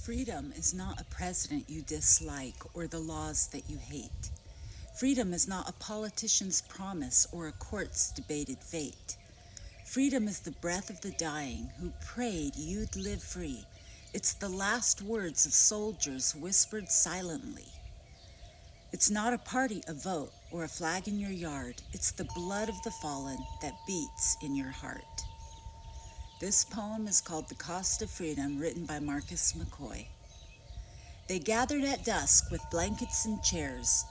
Freedom is not a president you dislike or the laws that you hate. Freedom is not a politician's promise or a court's debated fate. Freedom is the breath of the dying who prayed you'd live free. It's the last words of soldiers whispered silently. It's not a party, a vote, or a flag in your yard. It's the blood of the fallen that beats in your heart. This poem is called The Cost of Freedom, written by McCoy. They gathered at dusk with blankets and chairs,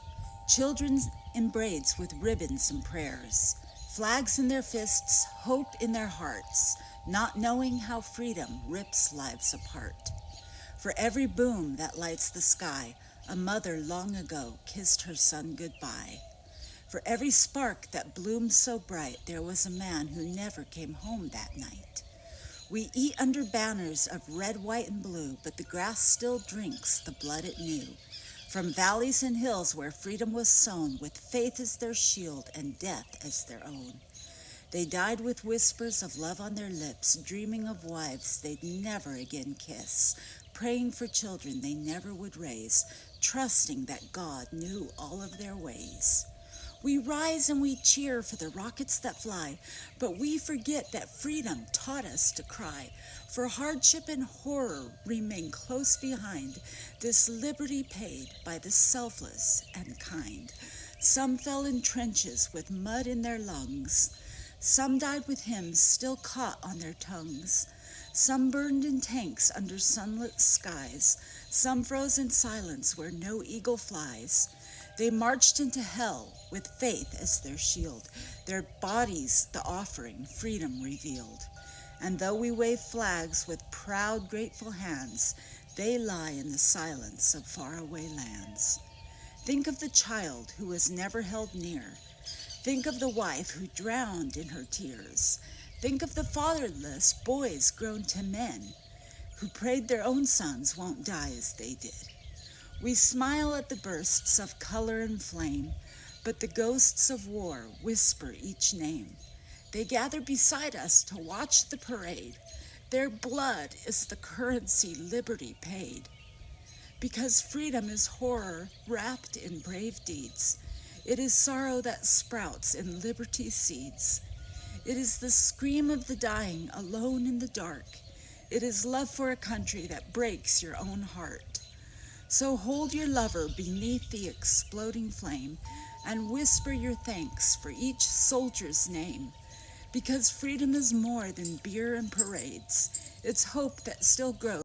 children in braids with ribbons and prayers, flags in their fists, hope in their hearts, not knowing how freedom rips lives apart. For every boom that lights the sky, a mother long ago kissed her son goodbye. For every spark that bloomed so bright, there was a man who never came home that night. We eat under banners of red, white, and blue, but the grass still drinks the blood it knew. From valleys and hills where freedom was sown, with faith as their shield and death as their own. They died with whispers of love on their lips, dreaming of wives they'd never again kiss, praying for children they never would raise, trusting that God knew all of their ways. We rise and we cheer for the rockets that fly, but we forget that freedom taught us to cry. For hardship and horror remain close behind, this liberty paid by the selfless and kind. Some fell in trenches with mud in their lungs. Some died with hymns still caught on their tongues. Some burned in tanks under sunlit skies. Some froze in silence where no eagle flies. They marched into hell with faith as their shield, their bodies the offering freedom revealed. And though we wave flags with proud, grateful hands, they lie in the silence of faraway lands. Think of the child who was never held near. Think of the wife who drowned in her tears. Think of the fatherless boys grown to men who prayed their own sons won't die as they did. We smile at the bursts of color and flame, but the ghosts of war whisper each name. They gather beside us to watch the parade. Their blood is the currency liberty paid. Because freedom is horror wrapped in brave deeds. It is sorrow that sprouts in liberty's seeds. It is the scream of the dying alone in the dark. It is love for a country that breaks your own heart. So hold your lover beneath the exploding flame and whisper your thanks for each soldier's name. Because freedom is more than beer and parades. It's hope that still grows.